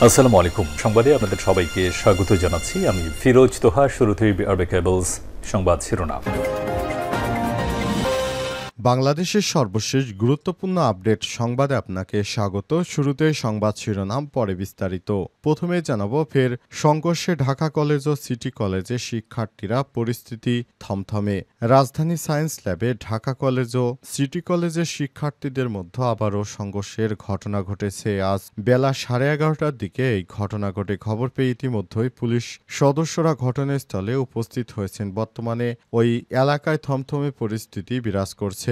আসসালামু আলাইকুম। সংবাদে আপনাদের সবাইকে স্বাগত জানাচ্ছি। আমি ফিরোজ তোহা। শুরুতেই আরবে কেবলস সংবাদ শিরোনাম। বাংলাদেশের সর্বশেষ গুরুত্বপূর্ণ আপডেট সংবাদে আপনাকে স্বাগত। শুরুতে সংবাদ শিরোনাম, পরে বিস্তারিত। প্রথমে জানাবো, ফের সংঘর্ষে ঢাকা কলেজ ও সিটি কলেজের শিক্ষার্থীরা, পরিস্থিতি থমথমে। রাজধানী সায়েন্স ল্যাবে ঢাকা কলেজ ও সিটি কলেজের শিক্ষার্থীদের মধ্যে আবারও সংঘর্ষের ঘটনা ঘটেছে। আজ বেলা 11:30টার দিকে এই ঘটনা ঘটে। খবর পেয়ে ইতিমধ্যেই পুলিশ সদস্যরা ঘটনাস্থলে উপস্থিত হয়েছেন। বর্তমানে ওই এলাকায় থমথমে পরিস্থিতি বিরাজ করছে।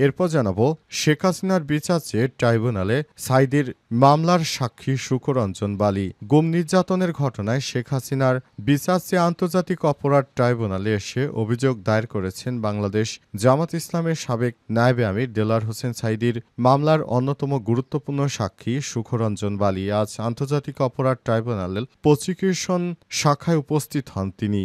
এরপর জানাবো, শেখ হাসিনার বিচার চেয়ে ট্রাইব্যুনালে সাঈদীর মামলার সাক্ষী সুখরঞ্জন বালী। গুম নির্যাতনের ঘটনায় শেখ হাসিনার বিচার চেয়ে আন্তর্জাতিক অপরাধ ট্রাইব্যুনালে এসে অভিযোগ দায়ের করেছেন বাংলাদেশ জামাত ইসলামের সাবেক নায়েবে আমির দেলোয়ার হোসেন সাঈদীর মামলার অন্যতম গুরুত্বপূর্ণ সাক্ষী সুখরঞ্জন বালী। আজ আন্তর্জাতিক অপরাধ ট্রাইব্যুনালের প্রসিকিউশন শাখায় উপস্থিত হন তিনি।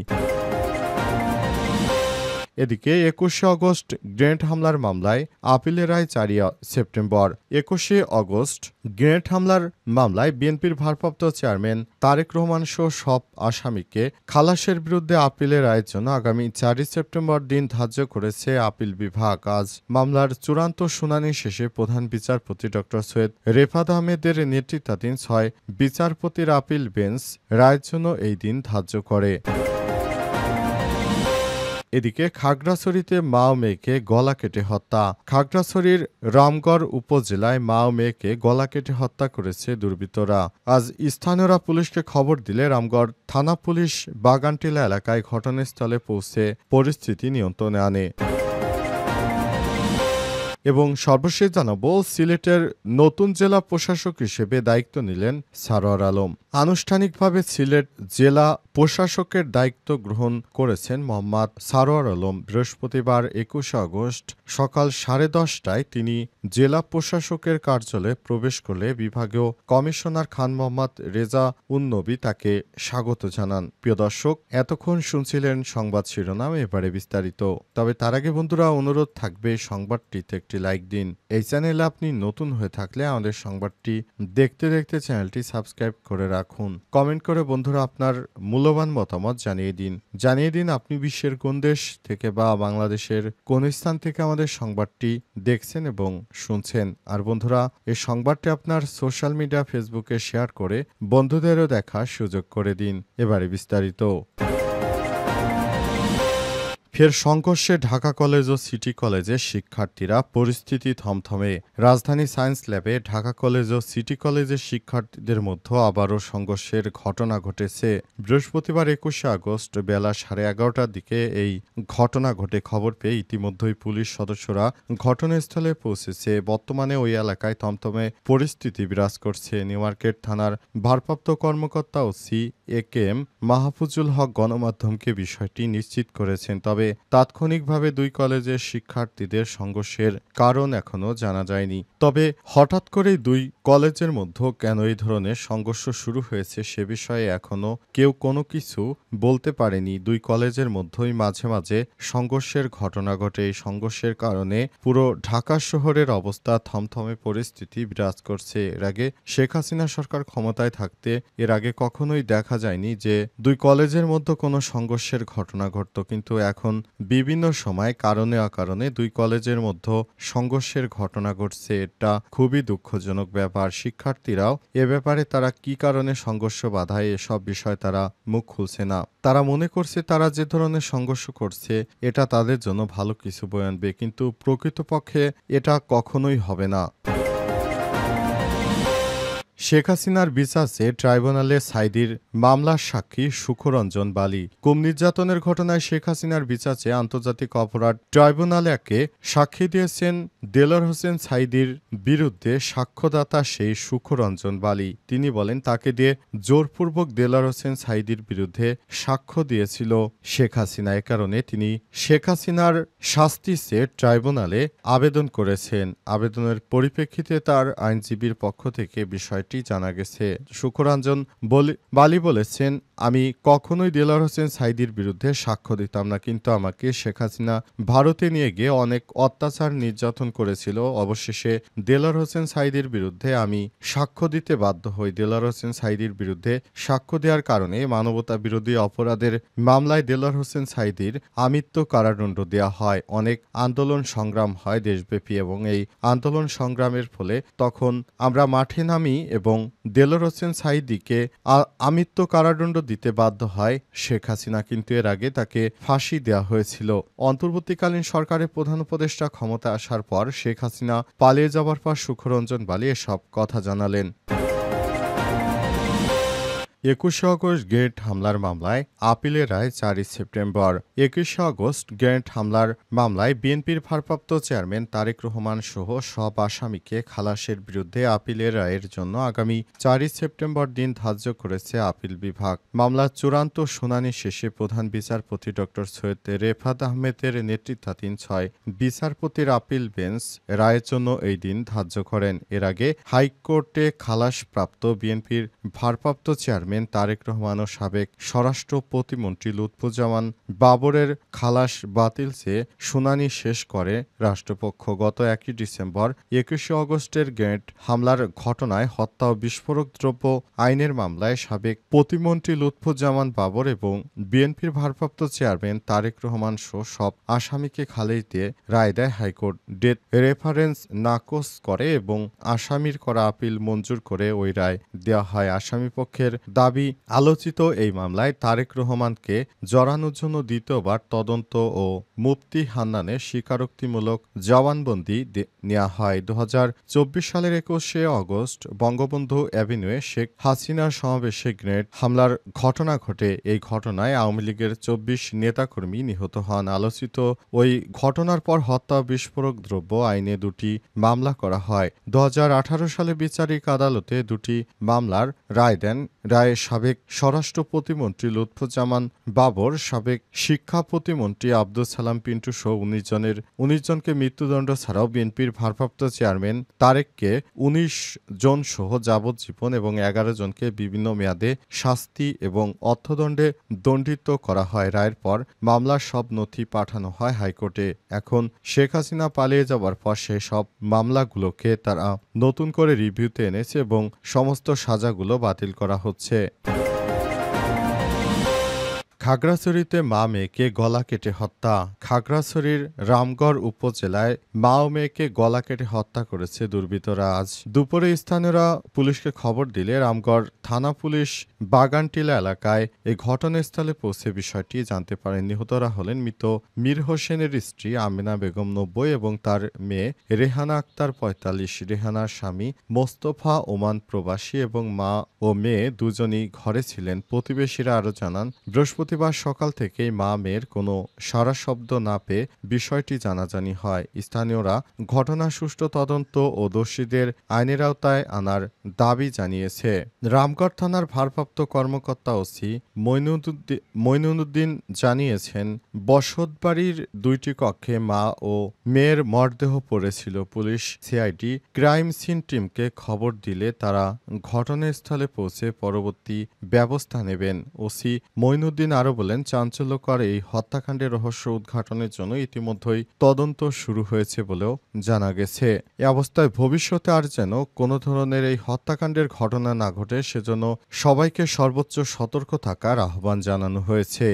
এদিকে 21শে আগস্ট গ্রেনেড হামলার মামলায় আপিলের রায় 4 সেপ্টেম্বর। 21শে আগস্ট গ্রেনেড হামলার মামলায় বিএনপির ভারপ্রাপ্ত চেয়ারম্যান তারেক রহমান সহ সব আসামিকে খালাসের বিরুদ্ধে আপিলের রায়ের জন্য আগামী 4 সেপ্টেম্বর দিন ধার্য করেছে আপিল বিভাগ। আজ মামলার চূড়ান্ত শুনানি শেষে প্রধান বিচারপতি ড. সৈয়দ রেফাত আহমেদের নেতৃত্বাধীন 6 বিচারপতির আপিল বেঞ্চ রায়ের জন্য এই দিন ধার্য করে। এদিকে খাগড়াছড়িতে মা ও মেয়েকে গলা কেটে হত্যা। খাগড়াছড়ির রামগড় উপজেলায় মা ও মেয়েকে গলা কেটে হত্যা করেছে দুর্বৃত্তরা। আজ স্থানীয়রা পুলিশকে খবর দিলে রামগড় থানা পুলিশ বাগানটিলা এলাকায় ঘটনাস্থলে পৌঁছে পরিস্থিতি নিয়ন্ত্রণে আনে। এবং সর্বশেষ জানাবো, সিলেটের নতুন জেলা প্রশাসক হিসেবে দায়িত্ব নিলেন সারোয়ার আলম। আনুষ্ঠানিকভাবে সিলেট জেলা প্রশাসকের দায়িত্ব গ্রহণ করেছেন মোহাম্মদ সারোয়ার আলম। বৃহস্পতিবার 21শে আগস্ট সকাল 10:30টায় তিনি জেলা প্রশাসকের কার্যালয়ে প্রবেশ করলে বিভাগীয় কমিশনার খান মোহাম্মদ রেজা উন-নবী তাকে স্বাগত জানান। প্রিয় দর্শক, এতক্ষণ শুনছিলেন সংবাদ শিরোনাম, এবারে বিস্তারিত। তবে তার আগে বন্ধুরা, অনুরোধ থাকবে সংবাদটিতে একটি লাইক দিন। এই চ্যানেলে আপনি নতুন হয়ে থাকলে আমাদের সংবাদটি দেখতে দেখতে চ্যানেলটি সাবস্ক্রাইব করে রাখুন। কমেন্ট করে বন্ধুরা আপনার মূল্যবান মতামত জানিয়ে দিন আপনি বিশ্বের কোন দেশ থেকে বা বাংলাদেশের কোন স্থান থেকে আমাদের সংবাদটি দেখছেন এবং শুনছেন। আর বন্ধুরা, এই সংবাদটি আপনার সোশ্যাল মিডিয়া ফেসবুকে শেয়ার করে বন্ধুদেরও দেখার সুযোগ করে দিন। এবারে বিস্তারিত। ফের সংঘর্ষে ঢাকা কলেজ ও সিটি কলেজের শিক্ষার্থীরা, পরিস্থিতি থমথমে। রাজধানী সায়েন্স ল্যাবে ঢাকা কলেজ ও সিটি কলেজের শিক্ষার্থীদের মধ্যে আবারও সংঘর্ষের ঘটনা ঘটেছে। বৃহস্পতিবার 21শে আগস্ট বেলা 11:30টার দিকে এই ঘটনা ঘটে। খবর পেয়ে ইতিমধ্যেই পুলিশ সদস্যরা ঘটনাস্থলে পৌঁছেছে। বর্তমানে ওই এলাকায় থমথমে পরিস্থিতি বিরাজ করছে। নিউ মার্কেট থানার ভারপ্রাপ্ত কর্মকর্তা ওসি একেএম মাহফুজুল হক গণমাধ্যমকে বিষয়টি নিশ্চিত করেছেন। তবে তাৎক্ষণিকভাবে দুই কলেজের শিক্ষার্থীদের সংঘর্ষের কারণ এখনও জানা যায়নি। তবে হঠাৎ করেই দুই কলেজের মধ্যে কেন এই ধরনের সংঘর্ষ শুরু হয়েছে সে বিষয়ে এখনও কেউ কোনো কিছু বলতে পারেনি। দুই কলেজের মধ্যেই মাঝে মাঝে সংঘর্ষের ঘটনা ঘটে। এই সংঘর্ষের কারণে পুরো ঢাকা শহরের অবস্থা থমথমে পরিস্থিতি বিরাজ করছে। এর আগে শেখ হাসিনা সরকার ক্ষমতায় থাকতে এর আগে কখনোই দেখা যায়নি যে দুই কলেজের মধ্যে কোনো সংঘর্ষের ঘটনা ঘটত, কিন্তু এখন বিভিন্ন সময় কারণে অকারণে দুই কলেজের মধ্যে সংঘর্ষের ঘটনা ঘটছে। এটা খুবই দুঃখজনক ব্যাপার। শিক্ষার্থীরাও এ ব্যাপারে তারা কি কারণে সংঘর্ষ বাধায় এসব বিষয় তারা মুখ খুলছে না। তারা মনে করছে তারা যে ধরনের সংঘর্ষ করছে এটা তাদের জন্য ভালো কিছু বয়ে আনবে, কিন্তু প্রকৃতপক্ষে এটা কখনোই হবে না। শেখ হাসিনার বিচার চেয়ে ট্রাইব্যুনালে সাঈদীর মামলার সাক্ষী সুখরঞ্জন বালী। গুম নির্যাতনের ঘটনায় শেখ হাসিনার বিচার চেয়ে আন্তর্জাতিক অপরাধ ট্রাইব্যুনালে সাক্ষী দিয়েছেন দেলোয়ার হোসেন সাঈদীর বিরুদ্ধে সাক্ষ্যদাতা সেই সুখরঞ্জন বালী। তিনি বলেন, তাকে দিয়ে জোরপূর্বক দেলোয়ার হোসেন সাঈদীর বিরুদ্ধে সাক্ষ্য দিয়েছিল শেখ হাসিনা। এ কারণে তিনি শেখ হাসিনার শাস্তি চেয়ে ট্রাইব্যুনালে আবেদন করেছেন। আবেদনের পরিপ্রেক্ষিতে তার আইনজীবীর পক্ষ থেকে বিষয়টি জানা গেছে। সুখরঞ্জন বালী বলেছেন, আমি কখনোই দেলোয়ার হোসেন সাঈদীর বিরুদ্ধে সাক্ষ্য দিতাম না, কিন্তু আমাকে শেখ হাসিনা ভারতে নিয়ে গিয়ে অনেক অত্যাচার নির্যাতন করেছিল। অবশেষে দেলোয়ার হোসেন সাঈদীর বিরুদ্ধে আমি সাক্ষ্য দিতে বাধ্য হই। দেলোয়ার হোসেন সাঈদীর বিরুদ্ধে সাক্ষ্য দেওয়ার কারণে মানবতা বিরোধী অপরাধের মামলায় দেলোয়ার হোসেন সাঈদীর আমৃত্যু কারাদণ্ড দেওয়া হয়। অনেক আন্দোলন সংগ্রাম হয় দেশব্যাপী এবং এই আন্দোলন সংগ্রামের ফলে তখন আমরা মাঠে নামি এবং দেলোয়ার হোসেন সাঈদীকে আমৃত্যু কারাদণ্ড দিতে বাধ্য হয় শেখ হাসিনা, কিন্তু এর আগে তাকে ফাঁসি দেওয়া হয়েছিল। অন্তর্বর্তীকালীন সরকারের প্রধান উপদেষ্টা ক্ষমতায় আসার পর শেখ হাসিনা পালিয়ে যাওয়ার পর সুখরঞ্জন বালি এসব কথা জানালেন। ২১শে আগস্ট গ্রেনেড হামলার মামলায় আপিলের রায় ৪ সেপ্টেম্বর। ২১শে আগস্ট গ্রেনেড হামলার মামলায় বিএনপির ভারপ্রাপ্ত চেয়ারম্যান তারেক রহমান সহ সব আসামিকে খালাসের বিরুদ্ধে আপিলের রায়ের জন্য আগামী ৪ সেপ্টেম্বর দিন ধার্য করেছে আপিল বিভাগ। মামলার চূড়ান্ত শুনানি শেষে প্রধান বিচারপতি ড. সৈয়দ রেফাত আহমেদের নেতৃত্বাধীন ৬ বিচারপতির আপিল বেঞ্চ রায়ের জন্য এই দিন ধার্য করেন। এর আগে হাইকোর্টে খালাসপ্রাপ্ত বিএনপির ভারপ্রাপ্ত চেয়ারম্যান তারেক রহমান ও সাবেক স্বরাষ্ট্র প্রতিমন্ত্রী লুৎফুজ্জামান বাবরের খালাস বাতিল চেয়ে শুনানি শেষ করে রাষ্ট্রপক্ষ। গত ১ ডিসেম্বর ২১শে আগস্টের গ্রেনেড হামলার ঘটনায় হত্যা ও বিস্ফোরক দ্রব্য আইনের মামলায় সাবেক প্রতিমন্ত্রী লুৎফুজ্জামান বাবর এবং বিএনপির ভারপ্রাপ্ত চেয়ারম্যান তারেক রহমান সহ সব আসামিকে খালাস দিয়ে রায় দেয় হাইকোর্ট। ডেথ রেফারেন্স নাকচ করে এবং আসামির করা আপিল মঞ্জুর করে ওই রায় দেওয়া হয়। আসামিপক্ষের দাবি, আলোচিত এই মামলায় তারেক রহমানকে জড়ানোর জন্য দ্বিতীয়বার তদন্ত ও মুফতি হান্নানের স্বীকারোক্তিমূলক জবানবন্দি নেওয়া হয়। ২০২৪ সালের ২১শে আগস্ট বঙ্গবন্ধু অ্যাভিনিউয়ে শেখ হাসিনার সমাবেশে গ্রেনেড হামলার ঘটনা ঘটে। এই ঘটনায় আওয়ামী লীগের ২৪ নেতাকর্মী নিহত হন। আলোচিত ওই ঘটনার পর হত্যা ও বিস্ফোরক দ্রব্য আইনে ২টি মামলা করা হয়। ২০১৮ সালে বিচারিক আদালতে ২টি মামলার রায় দেন। রায়ে সাবেক স্বরাষ্ট্র প্রতিমন্ত্রী লুৎফুজ্জামান বাবর, সাবেক শিক্ষা প্রতিমন্ত্রী আব্দুস সালাম পিন্টু সহ ১৯ জনকে মৃত্যুদণ্ড ছাড়াও বিএনপির ভারপ্রাপ্ত চেয়ারম্যান তারেককে ১৯ জন সহ যাবজ্জীবন এবং ১১ জনকে বিভিন্ন মেয়াদে শাস্তি এবং অর্থদণ্ডে দণ্ডিত করা হয়। রায়ের পর মামলার সব নথি পাঠানো হয় হাইকোর্টে। এখন শেখ হাসিনা পালিয়ে যাওয়ার পর সেই সব মামলাগুলোকে তারা নতুন করে রিভিউতে এনেছে এবং সমস্ত সাজাগুলো বাতিল করা হচ্ছে। খাগড়াছড়িতে মা মেয়েকে গলা কেটে হত্যা। খাগড়াছড়ির রামগড় উপজেলায় মা ও মেয়েকে গলা কেটে হত্যা করেছে দুর্বৃত্তরা। আজ দুপুরে স্থানীয়রা পুলিশকে খবর দিলে রামগড় থানা পুলিশ বাগানটিলা এলাকায় এই ঘটনাস্থলে পৌঁছে বিষয়টি জানতে পারেন। নিহতরা হলেন মৃত মীর হোসেনের স্ত্রী আমেনা বেগম ৯০ এবং তার মেয়ে রেহানা আক্তার ৪৫। রেহানার স্বামী মোস্তফা ওমান প্রবাসী এবং মা ও মেয়ে দুজনই ঘরে ছিলেন। প্রতিবেশীরা আরও জানান, বৃহস্পতিবার সকাল থেকেই মা মেয়ের কোনো সাড়া শব্দ না পেয়ে বিষয়টি জানাজানি হয়। স্থানীয়রা ঘটনার সুষ্ঠু তদন্ত ও দোষীদের আইনের আওতায় আনার দাবি জানিয়েছে। রামগড় থানার ভারপ্রাপ্ত কর্মকর্তা ওসি মইনুদ্দিন জানিয়েছেন, বসতবাড়ির ২টি কক্ষে মা ও মেয়ের মরদেহ পড়েছিল। পুলিশ সিআইডি ক্রাইম সিন টিমকে খবর দিলে তারা ঘটনাস্থলে পৌঁছে পরবর্তী ব্যবস্থা নেবেন। ওসি মইনুদ্দিন আরও বলেন, চাঞ্চল্যকর এই হত্যাকাণ্ডের রহস্য উদ্ঘাটনের জন্য ইতিমধ্যেই তদন্ত শুরু হয়েছে বলেও জানা গেছে। এ অবস্থায় ভবিষ্যতে আর যেন কোনো ধরনের এই হত্যাকাণ্ডের ঘটনা না ঘটে সেজন্য সবাইকে সর্বোচ্চ সতর্ক থাকার আহ্বান জানানো হয়েছে।